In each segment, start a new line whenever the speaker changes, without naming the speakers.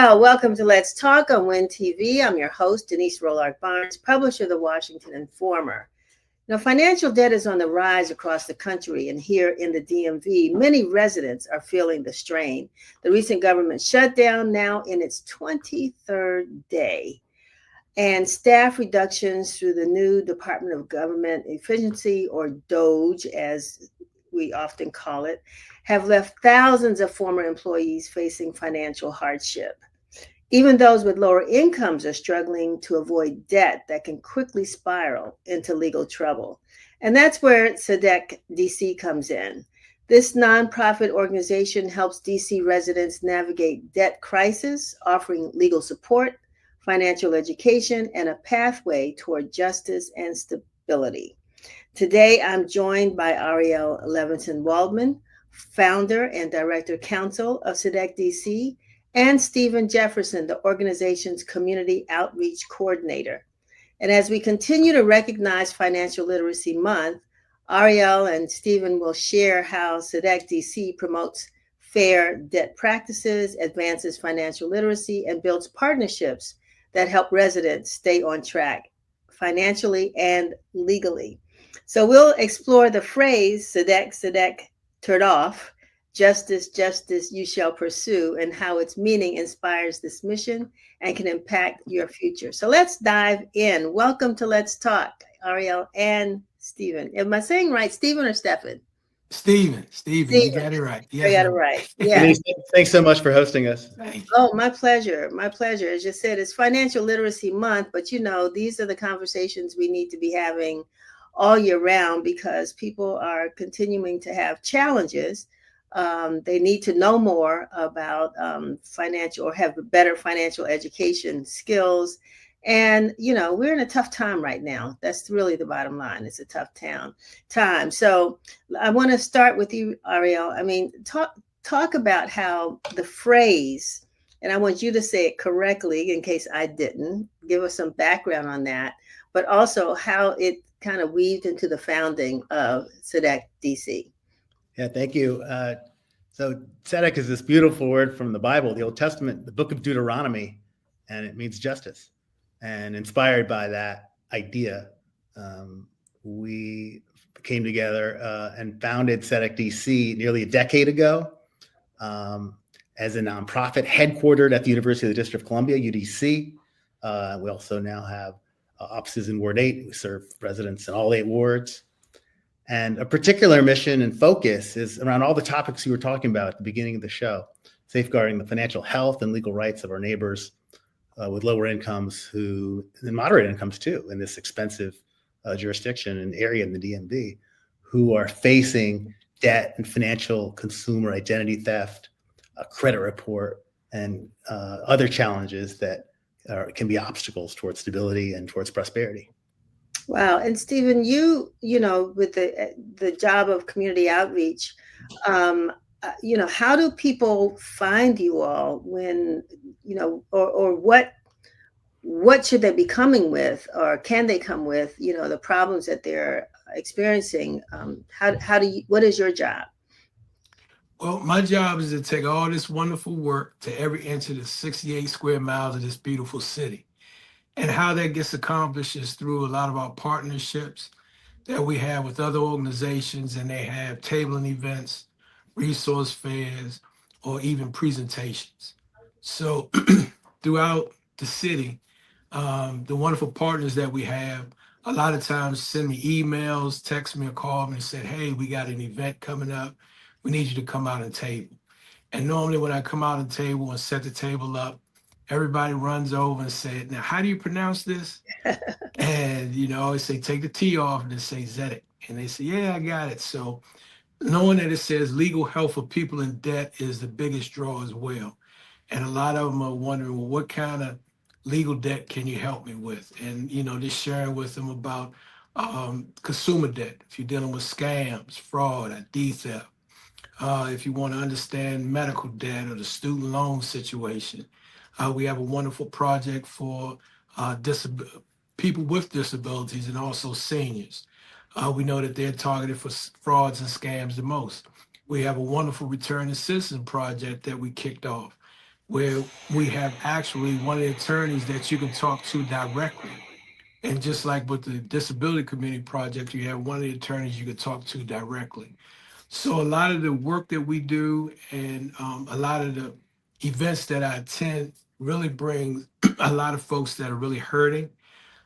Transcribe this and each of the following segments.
Well, welcome to Let's Talk on WIN TV. I'm your host, Denise Rolark Barnes, publisher of the Washington Informer. Now, financial debt is on the rise across the country, and here in the DMV, many residents are feeling the strain. The recent government shutdown, now in its 23rd day, and staff reductions through the new Department of Government Efficiency, or DOGE, as we often call it, have left thousands of former employees facing financial hardship. Even those with lower incomes are struggling to avoid debt that can quickly spiral into legal trouble. And that's where Tzedek DC comes in. This nonprofit organization helps DC residents navigate debt crisis, offering legal support, financial education, and a pathway toward justice and stability. Today, I'm joined by Ariel Levinson-Waldman, founder and director counsel of Tzedek DC, and Stephen Jefferson, the organization's community outreach coordinator. And as we continue to recognize Financial Literacy Month, Ariel and Stephen will share how Tzedek DC promotes fair debt practices, advances financial literacy, and builds partnerships that help residents stay on track financially and legally. So we'll explore the phrase Tzdeck, tirdof, justice, justice you shall pursue, and how its meaning inspires this mission and can impact your future. So let's dive in. Welcome to Let's Talk, Ariel and Stephen. Am I saying right, Stephen or Stephen?
Stephen, you got it right.
Yes, I got it right. Yeah.
Denise, thanks so much for hosting us.
Oh, my pleasure. My pleasure. As you said, it's Financial Literacy Month, but these are the conversations we need to be having all year round because people are continuing to have challenges. They need to know more about financial or have better financial education skills. And, we're in a tough time right now. That's really the bottom line. It's a tough time. So I want to start with you, Ariel. I mean, talk about how the phrase, and I want you to say it correctly in case I didn't, give us some background on that, but also how it kind of weaved into the founding of Tzedek DC.
Yeah, thank you. So tzedek is this beautiful word from the Bible, the Old Testament, the book of Deuteronomy, and it means justice. And inspired by that idea, we came together and founded Tzedek DC nearly a decade ago as a nonprofit headquartered at the University of the District of Columbia, UDC. We also now have offices in Ward 8. We serve residents in all 8 wards. And a particular mission and focus is around all the topics you were talking about at the beginning of the show, safeguarding the financial health and legal rights of our neighbors with lower incomes and moderate incomes too, in this expensive jurisdiction and area in the DMV, who are facing debt and financial consumer identity theft, credit report, and other challenges that can be obstacles towards stability and towards prosperity.
Wow. And Stephen, with the job of community outreach, how do people find you all when, or what should they be coming with, or can they come with, the problems that they're experiencing? What is your job?
Well, my job is to take all this wonderful work to every inch of the 68 square miles of this beautiful city. And how that gets accomplished is through a lot of our partnerships that we have with other organizations, and they have tabling events, resource fairs, or even presentations. So throughout the city, the wonderful partners that we have, a lot of times send me emails, text me or call me and say, hey, we got an event coming up. We need you to come out and table. And normally when I come out and table and set the table up, everybody runs over and said, now, how do you pronounce this? And, I say, take the T off and then say Tzedek. And they say, yeah, I got it. So knowing that it says legal help for people in debt is the biggest draw as well. And a lot of them are wondering, well, what kind of legal debt can you help me with? And, just sharing with them about consumer debt. If you're dealing with scams, fraud, ID theft, if you want to understand medical debt or the student loan situation. We have a wonderful project for people with disabilities and also seniors. We know that they're targeted for frauds and scams the most. We have a wonderful return to citizen project that we kicked off. where we have actually one of the attorneys that you can talk to directly. And just like with the Disability Community Project, you have one of the attorneys you can talk to directly. So a lot of the work that we do and a lot of the events that I attend really brings a lot of folks that are really hurting.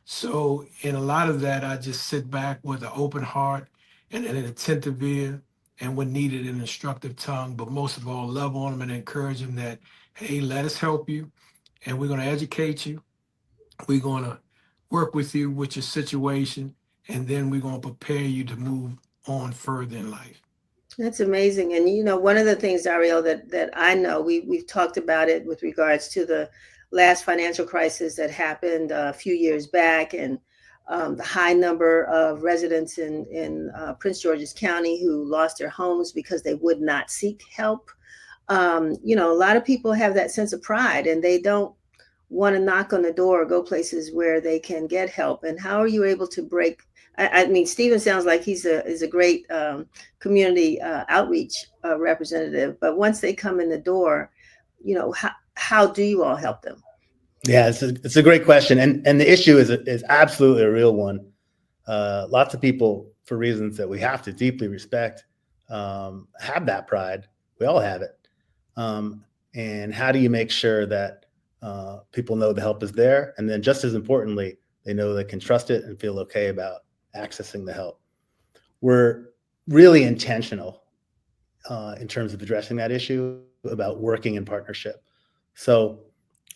So in a lot of that, I just sit back with an open heart and an attentive ear, and when needed, an instructive tongue. But most of all, love on them and encourage them that, hey, let us help you, and we're going to educate you. We're going to work with you with your situation, and then we're going to prepare you to move on further in life.
That's amazing. And one of the things, Ariel, that I know, we've talked about it with regards to the last financial crisis that happened a few years back, and the high number of residents in Prince George's County who lost their homes because they would not seek help. A lot of people have that sense of pride, and they don't want to knock on the door or go places where they can get help. And how are you able to break? I mean, Stephen sounds like he's a great community outreach representative, but once they come in the door, how do you all help them?
Yeah, it's a great question, and the issue is absolutely a real one. Lots of people, for reasons that we have to deeply respect, have that pride. We all have it. And how do you make sure that people know the help is there, and then just as importantly, they know they can trust it and feel okay about accessing the help? We're really intentional in terms of addressing that issue about working in partnership. So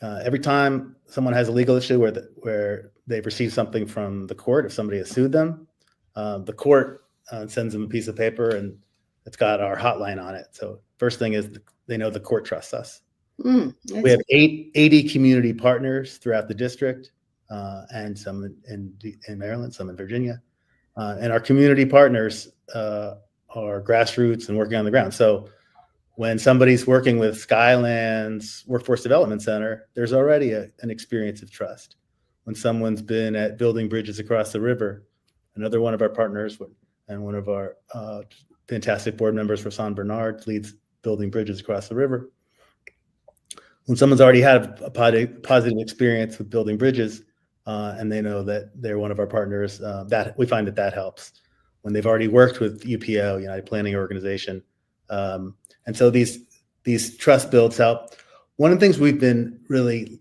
every time someone has a legal issue where they've received something from the court, if somebody has sued them, the court sends them a piece of paper and it's got our hotline on it. So first thing is they know the court trusts us. We have 80 community partners throughout the district, and some in Maryland, some in Virginia. And our community partners are grassroots and working on the ground. So when somebody's working with Skyland's Workforce Development Center, there's already an experience of trust. When someone's been at building bridges across the river, another one of our partners and one of our fantastic board members, Rasan Bernard, leads building bridges across the river. When someone's already had a positive experience with building bridges, and they know that they're one of our partners, that we find that helps. When they've already worked with UPO, United Planning Organization, and so these trust builds help. One of the things we've been really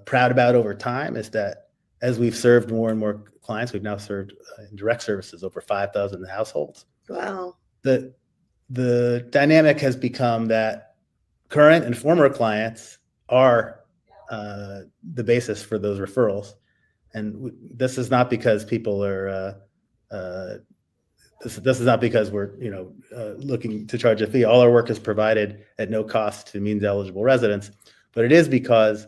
proud about over time is that as we've served more and more clients, we've now served in direct services over 5,000 households.
Wow.
The dynamic has become that current and former clients are the basis for those referrals. And this is not because people are, this is not because we're, looking to charge a fee. All our work is provided at no cost to means eligible residents, but it is because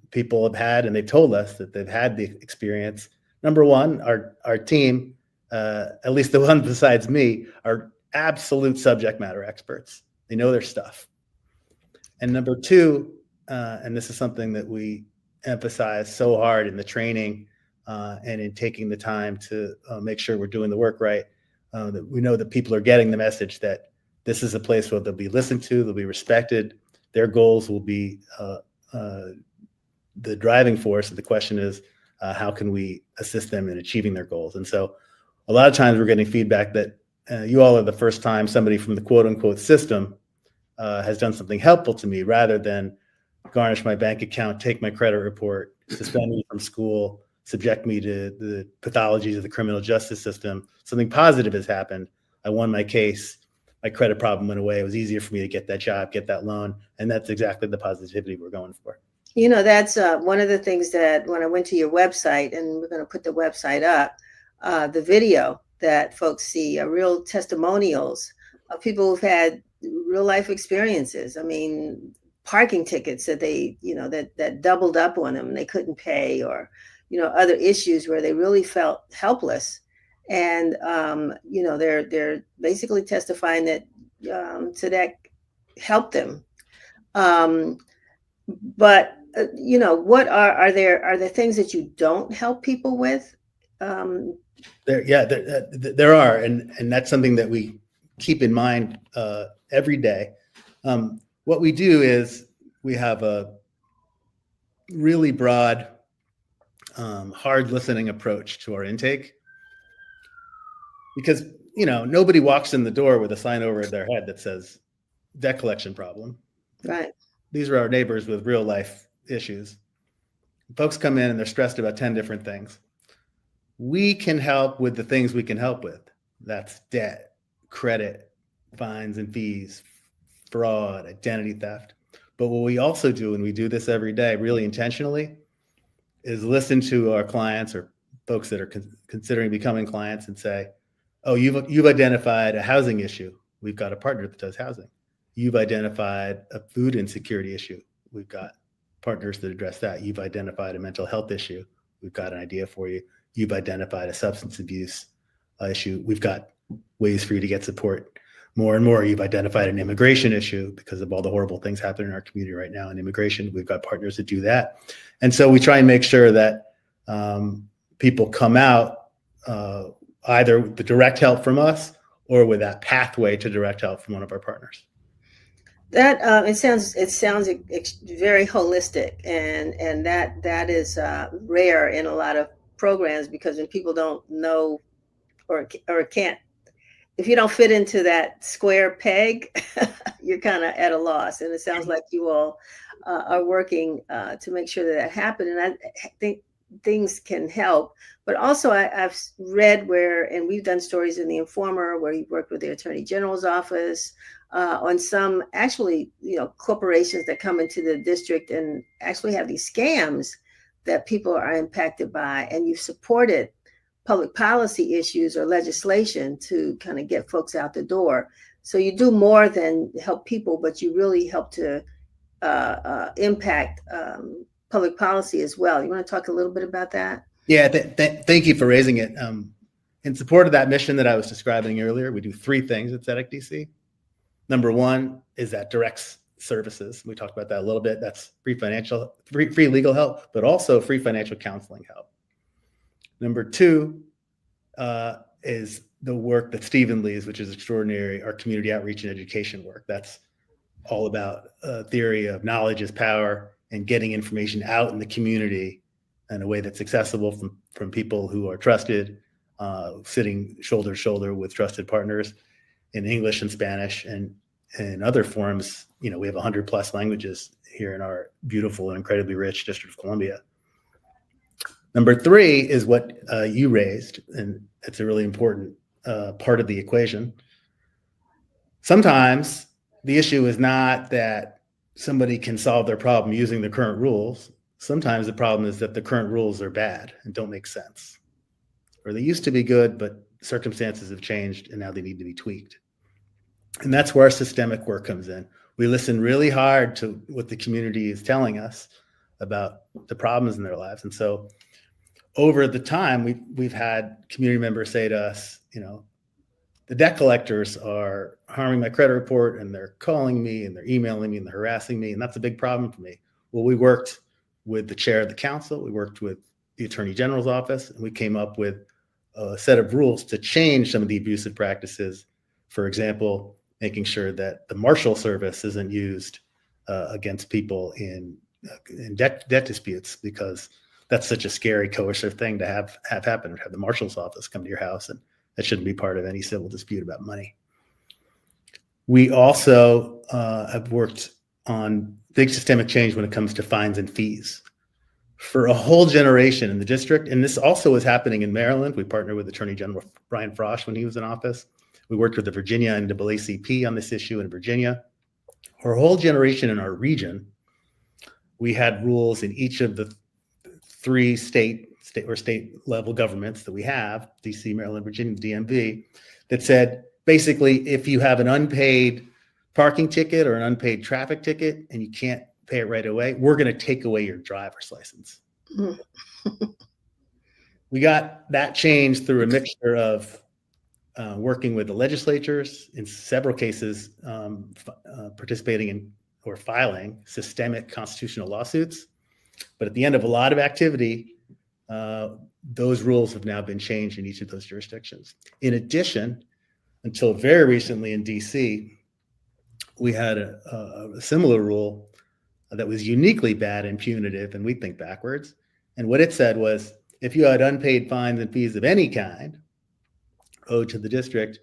people have had, and they've told us that they've had the experience. Number one, our team, at least the one besides me, are absolute subject matter experts. They know their stuff. And number two, and this is something that we emphasize so hard in the training and in taking the time to make sure we're doing the work right, that we know that people are getting the message that this is a place where they'll be listened to, they'll be respected, their goals will be the driving force. And the question is, how can we assist them in achieving their goals? And so a lot of times we're getting feedback that you all are the first time somebody from the quote unquote system has done something helpful to me, rather than garnish my bank account, take my credit report, suspend me from school, subject me to the pathologies of the criminal justice system. Something positive has happened. I won my case. My credit problem went away. It was easier for me to get that job, get that loan. And that's exactly the positivity we're going for.
That's one of the things that when I went to your website, and we're going to put the website up, the video that folks see are real testimonials of people who've had real life experiences. I mean, parking tickets that they, that doubled up on them and they couldn't pay, or, other issues where they really felt helpless. And, they're basically testifying that Tzdeck helped them. But, what are there things that you don't help people with?
There are, and that's something that we keep in mind every day. What we do is we have a really broad, hard listening approach to our intake, because nobody walks in the door with a sign over their head that says debt collection problem.
Right.
These are our neighbors with real life issues. Folks come in and they're stressed about 10 different things. We can help with the things we can help with. That's debt, credit, fines and fees, fraud, identity theft. But what we also do, and we do this every day really intentionally, is listen to our clients or folks that are considering becoming clients and say, oh, you've identified a housing issue. We've got a partner that does housing. You've identified a food insecurity issue. We've got partners that address that. You've identified a mental health issue. We've got an idea for you. You've identified a substance abuse issue. We've got ways for you to get support. More and more, you've identified an immigration issue because of all the horrible things happening in our community right now in immigration. We've got partners that do that. And so we try and make sure that people come out either with the direct help from us or with that pathway to direct help from one of our partners.
That it sounds very holistic, and that is rare in a lot of programs, because when people don't know or can't, if you don't fit into that square peg, you're kind of at a loss. And it sounds like you all are working to make sure that happens. And I think things can help. But also I've read and we've done stories in the Informer where you worked with the Attorney General's office on some actually, corporations that come into the district and actually have these scams that people are impacted by, and you've supported public policy issues or legislation to kind of get folks out the door. So you do more than help people, but you really help to impact public policy as well. You want to talk a little bit about that?
Yeah, thank you for raising it. In support of that mission that I was describing earlier, we do 3 things at Tzedek DC. Number 1 is that direct services. We talked about that a little bit. That's free legal help, but also free financial counseling help. Number 2 is the work that Stephen leads, which is extraordinary, our community outreach and education work. That's all about a theory of knowledge is power and getting information out in the community in a way that's accessible from people who are trusted, sitting shoulder to shoulder with trusted partners in English and Spanish and other forms. We have 100+ languages here in our beautiful and incredibly rich District of Columbia. Number 3 is what you raised, and it's a really important part of the equation. Sometimes the issue is not that somebody can solve their problem using the current rules. Sometimes the problem is that the current rules are bad and don't make sense, or they used to be good, but circumstances have changed and now they need to be tweaked. And that's where our systemic work comes in. We listen really hard to what the community is telling us about the problems in their lives. And so over the time, we've had community members say to us, the debt collectors are harming my credit report, and they're calling me and they're emailing me and they're harassing me. And that's a big problem for me. Well, we worked with the chair of the council. We worked with the Attorney General's office, and we came up with a set of rules to change some of the abusive practices. For example, making sure that the marshal service isn't used against people in debt disputes, because that's such a scary, coercive thing to have happen, have the marshal's office come to your house, and that shouldn't be part of any civil dispute about money. We also have worked on big systemic change when it comes to fines and fees. For a whole generation in the district, and this also was happening in Maryland, we partnered with Attorney General Brian Frosch when he was in office. We worked with the Virginia NAACP on this issue in Virginia. For a whole generation in our region, we had rules in each of the 3 state level governments that we have, DC, Maryland, Virginia, DMV, that said, basically, if you have an unpaid parking ticket or an unpaid traffic ticket and you can't pay it right away, we're going to take away your driver's license. We got that changed through a mixture of working with the legislatures, in several cases, participating in or filing systemic constitutional lawsuits. But at the end of a lot of activity, those rules have now been changed in each of those jurisdictions. In addition, until very recently in DC, we had a similar rule that was uniquely bad and punitive, and we think backwards. And what it said was, if you had unpaid fines and fees of any kind owed to the district,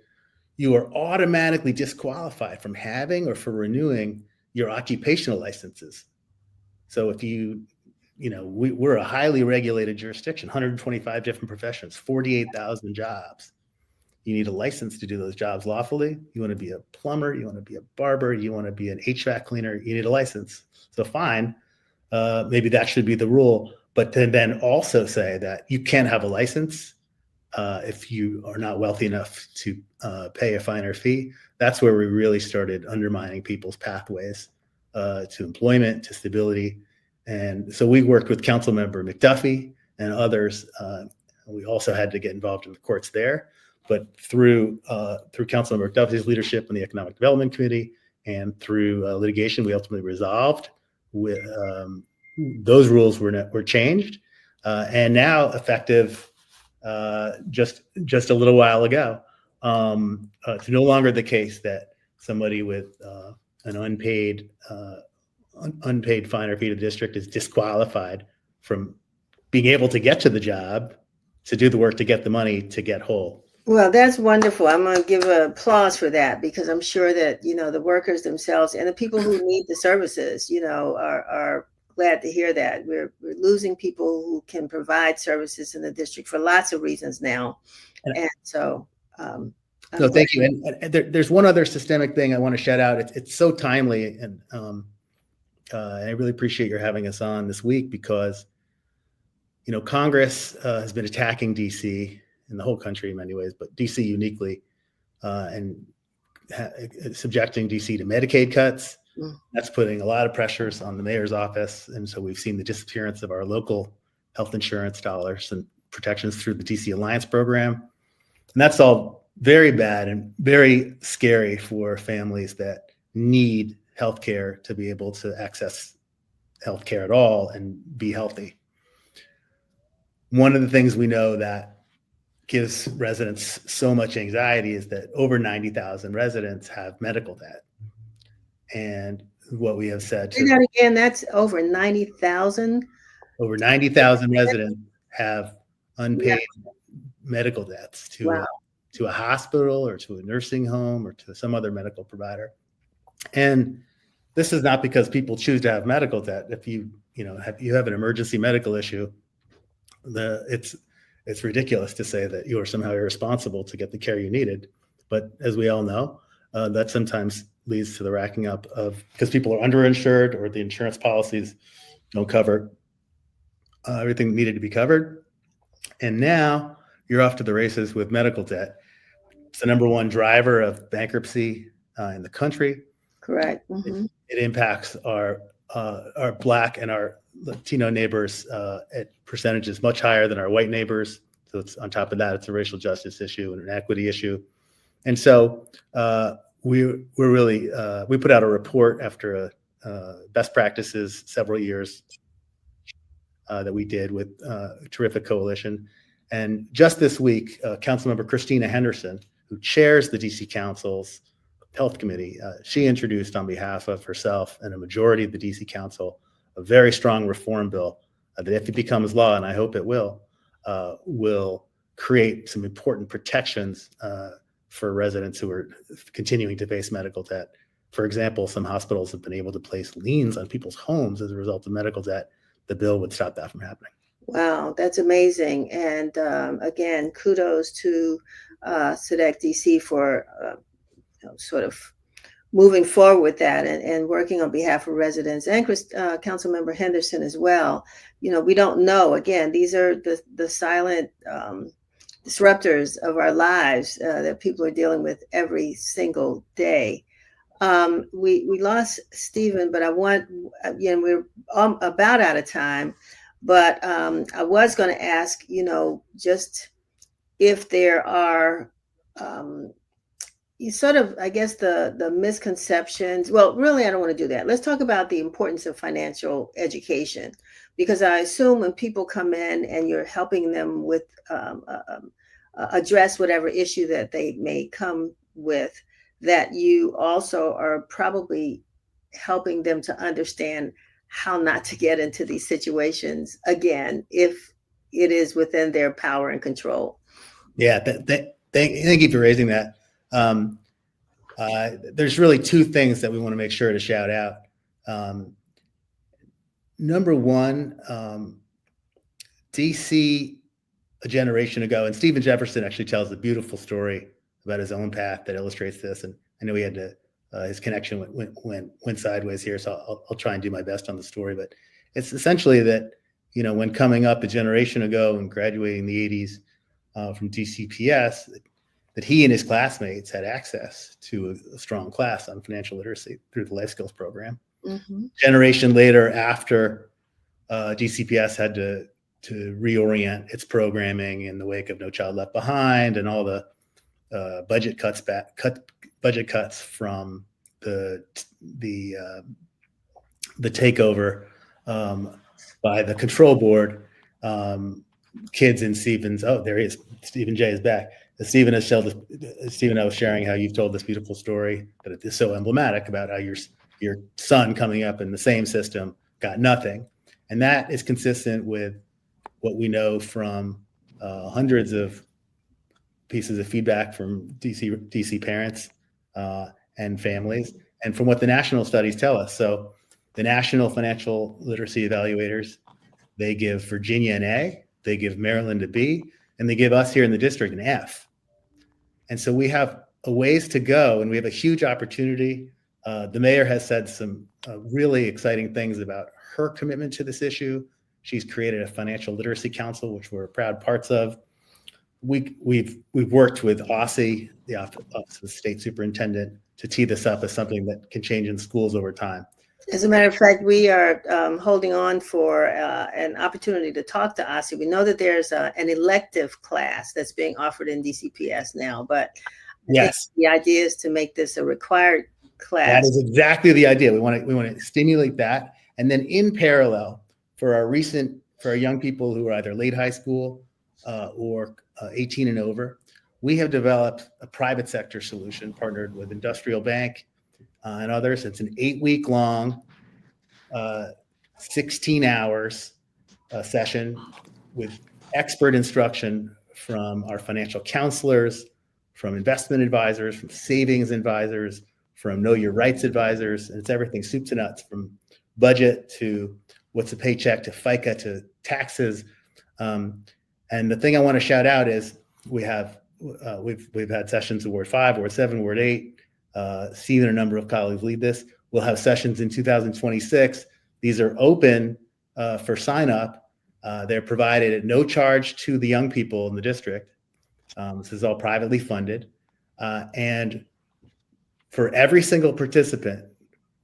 you are automatically disqualified from having or for renewing your occupational licenses. So if we're a highly regulated jurisdiction, 125 different professions, 48,000 jobs. You need a license to do those jobs lawfully. You want to be a plumber, you want to be a barber, you want to be an HVAC cleaner, you need a license. So fine, maybe that should be the rule, but then also say that you can't have a license if you are not wealthy enough to pay a fine or fee. That's where we really started undermining people's pathways to employment, to stability. And so we worked with Councilmember McDuffie and others. We also had to get involved in the courts there. But through Councilmember McDuffie's leadership in the Economic Development Committee and through litigation, we ultimately resolved. Those rules were changed, and now effective just a little while ago. It's no longer the case that somebody with an unpaid fine or fee to the district is disqualified from being able to get to the job, to do the work, to get the money, to get whole.
Well, that's wonderful. I'm going to give an applause for that, because I'm sure that, the workers themselves and the people who need the services, are glad to hear that. We're losing people who can provide services in the district for lots of reasons now. And so,
no, thank you. And there's one other systemic thing I want to shout out. It's so timely. And I really appreciate your having us on this week, because, Congress has been attacking DC in the whole country in many ways, but DC uniquely, and subjecting DC to Medicaid cuts. That's putting a lot of pressures on the mayor's office. And so we've seen the disappearance of our local health insurance dollars and protections through the DC Alliance program. And that's all very bad and very scary for families that need healthcare to be able to access healthcare at all and be healthy. One of the things we know that gives residents so much anxiety is that over 90,000 residents have medical debt. And what we have said
say that again, that's over 90,000.
Over 90,000 residents have unpaid medical debts to a hospital or to a nursing home or to some other medical provider. And this is not because people choose to have medical debt. If you have an emergency medical issue, it's ridiculous to say that you are somehow irresponsible to get the care you needed. But as we all know, that sometimes leads to the racking up of, because people are underinsured or the insurance policies don't cover everything that needed to be covered. And now you're off to the races with medical debt. It's the number one driver of bankruptcy in the country.
Correct. Mm-hmm.
It impacts our Black and our Latino neighbors at percentages much higher than our white neighbors. So it's on top of that, it's a racial justice issue and an equity issue. And so we put out a report after best practices several years that we did with a terrific coalition. And just this week, Councilmember Christina Henderson, who chairs the DC Council's Health Committee, she introduced on behalf of herself and a majority of the DC Council a very strong reform bill that, if it becomes law, and I hope it will create some important protections for residents who are continuing to face medical debt. For example, some hospitals have been able to place liens on people's homes as a result of medical debt. The bill would stop that from happening.
Wow, that's amazing. And again, kudos to Tzedek DC for sort of moving forward with that and working on behalf of residents, and Councilmember Henderson as well. We don't know. Again, these are the silent disruptors of our lives that people are dealing with every single day. We lost Stephen, but we're about out of time. But I was going to ask, just if there are the misconceptions. Well, really, I don't want to do that. Let's talk about the importance of financial education, because I assume when people come in and you're helping them with address whatever issue that they may come with, that you also are probably helping them to understand how not to get into these situations again if it is within their power and control.
Yeah, thank you for raising that. There's really two things that we want to make sure to shout out. Number one, DC a generation ago, and Stephen Jefferson actually tells a beautiful story about his own path that illustrates this. And I know he had to, his connection went sideways here, so I'll try and do my best on the story. But it's essentially that, when coming up a generation ago and graduating in the 80s from DCPS, that he and his classmates had access to a strong class on financial literacy through the life skills program. Mm-hmm. Generation later, after DCPS had to reorient its programming in the wake of No Child Left Behind and all the budget cuts from the takeover by the control board. Kids in Stephen's, there he is. Stephen J is back. Stephen, I was sharing how you've told this beautiful story that it is so emblematic about how your son coming up in the same system got nothing. And that is consistent with what we know from hundreds of pieces of feedback from DC parents and families, and from what the national studies tell us. So the National Financial Literacy Evaluators, they give Virginia an A, they give Maryland a B, and they give us here in the district an F. And so we have a ways to go, and we have a huge opportunity. The mayor has said some really exciting things about her commitment to this issue. She's created a financial literacy council, which we're proud parts of. We've worked with OSSI, the Office of the State Superintendent, to tee this up as something that can change in schools over time.
As a matter of fact, we are holding on for an opportunity to talk to OSSI. We know that there's an elective class that's being offered in DCPS now, but yes, the idea is to make this a required class.
That is exactly the idea. We want to stimulate that, and then in parallel, for our young people who are either late high school or 18 and over, we have developed a private sector solution partnered with Industrial Bank and others. It's an 8-week long, 16 hours session with expert instruction from our financial counselors, from investment advisors, from savings advisors, from know your rights advisors. And it's everything soup to nuts, from budget to what's a paycheck to FICA to taxes. And the thing I want to shout out is we've had sessions in Ward 5, Ward 7, Ward 8. Steve and a number of colleagues lead this. We'll have sessions in 2026. These are open for sign up. They're provided at no charge to the young people in the district. This is all privately funded. And for every single participant,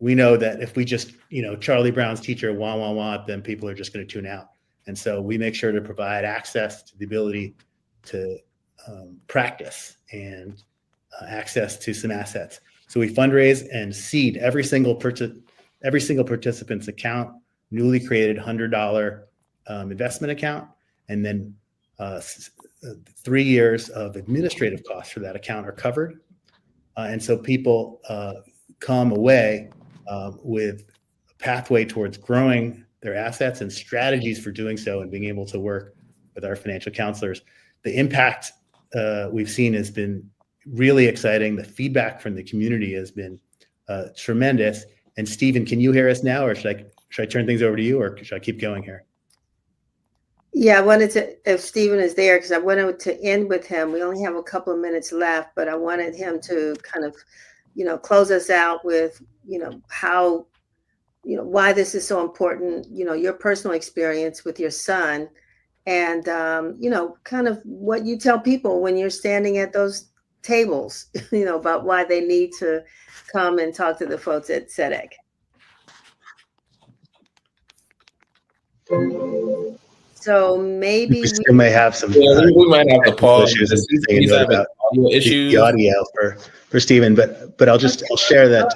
we know that if we just, Charlie Brown's teacher, wah, wah, wah, then people are just going to tune out. And so we make sure to provide access to the ability to practice and access to some assets. So we fundraise and seed every single participant's account, newly created $100 investment account, and then 3 years of administrative costs for that account are covered. And so people come away with a pathway towards growing their assets and strategies for doing so, and being able to work with our financial counselors. The impact we've seen has been really exciting. The feedback from the community has been tremendous. And Stephen, can you hear us now, or should I turn things over to you, or should I keep going here?
Yeah, I wanted to, if Stephen is there, because I wanted to end with him. We only have a couple of minutes left, but I wanted him to kind of, close us out with, how, why this is so important, your personal experience with your son, and, kind of what you tell people when you're standing at those tables, about why they need to come and talk to the folks at Tzdeck. So maybe
we may have some.
Yeah, we might have to pause.
Issues. The audio for Stephen, but I'll share that.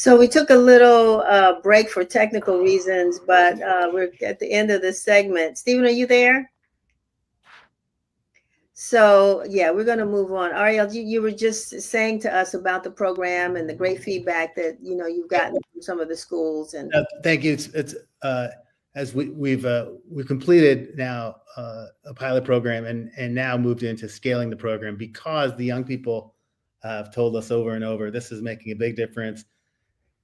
So we took a little break for technical reasons, but we're at the end of this segment. Stephen, are you there? So yeah, we're going to move on. Ariel, you were just saying to us about the program and the great feedback that you've gotten from some of the schools. And
thank you. It's as we've completed now a pilot program and now moved into scaling the program because the young people have told us over and over this is making a big difference.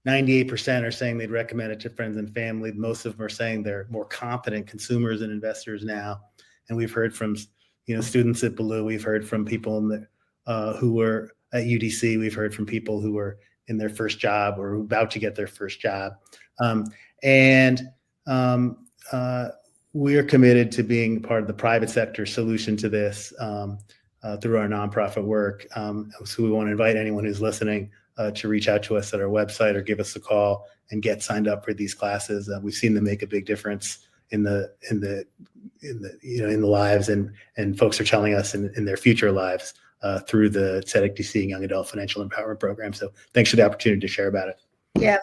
98% are saying they'd recommend it to friends and family. Most of them are saying they're more confident consumers and investors now. And we've heard from students at Blue. We've heard from people who were at UDC. We've heard from people who were in their first job or about to get their first job. We're committed to being part of the private sector solution to this through our nonprofit work. So we want to invite anyone who's listening to reach out to us at our website or give us a call and get signed up for these classes. We've seen them make a big difference in the lives, and folks are telling us in their future lives through the Tzedek DC Young Adult Financial Empowerment Program. So thanks for the opportunity to share about it.
Yeah,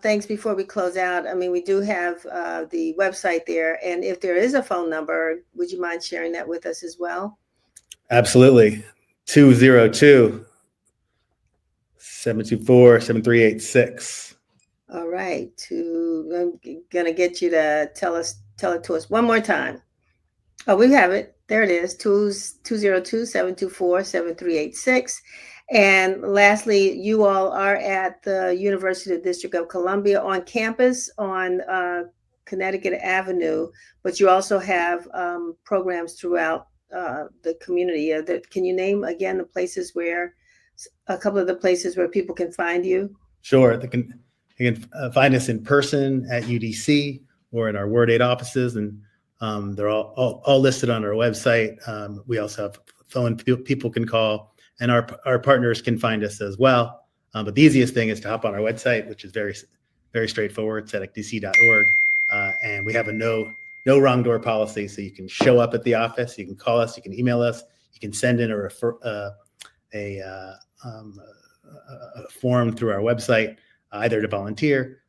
thanks. Before we close out, I mean, we do have the website there, and if there is a phone number, would you mind sharing that with us as well?
Absolutely. 202-724-7386.
All right. I'm gonna get you to tell it to us one more time. Oh, we have it. There it is. 202-724-7386. And lastly, you all are at the University of District of Columbia on campus on Connecticut Avenue, but you also have programs throughout the community. Can you name again a couple of the places where people can find you?
Sure. They can find us in person at UDC or in our Word 8 offices, and they're all listed on our website. We also have a phone people can call, and our partners can find us as well. But the easiest thing is to hop on our website, which is very, very straightforward, tzeddekdc.org. And we have a no wrong door policy. So you can show up at the office, you can call us, you can email us, you can send in a form through our website, either to volunteer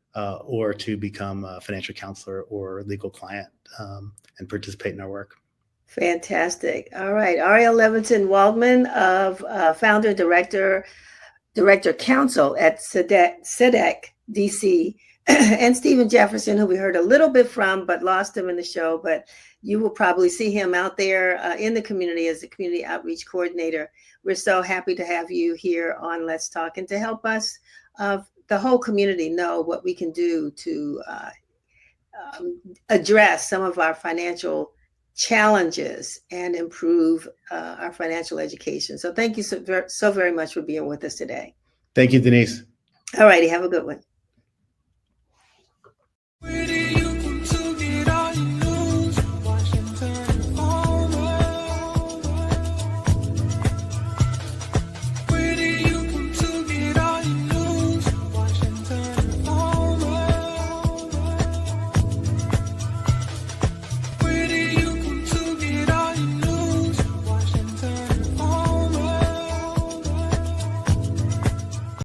or to become a financial counselor or legal client and participate in our work.
Fantastic. All right. Ariel Levinson-Waldman, founder and director counsel at Tzedek DC, and Stephen Jefferson, who we heard a little bit from, but lost him in the show. But you will probably see him out there in the community as a community outreach coordinator. We're so happy to have you here on Let's Talk and to help us, the whole community, know what we can do to address some of our financial challenges and improve our financial education. So thank you so very much for being with us today.
Thank you, Denise.
All righty. Have a good one.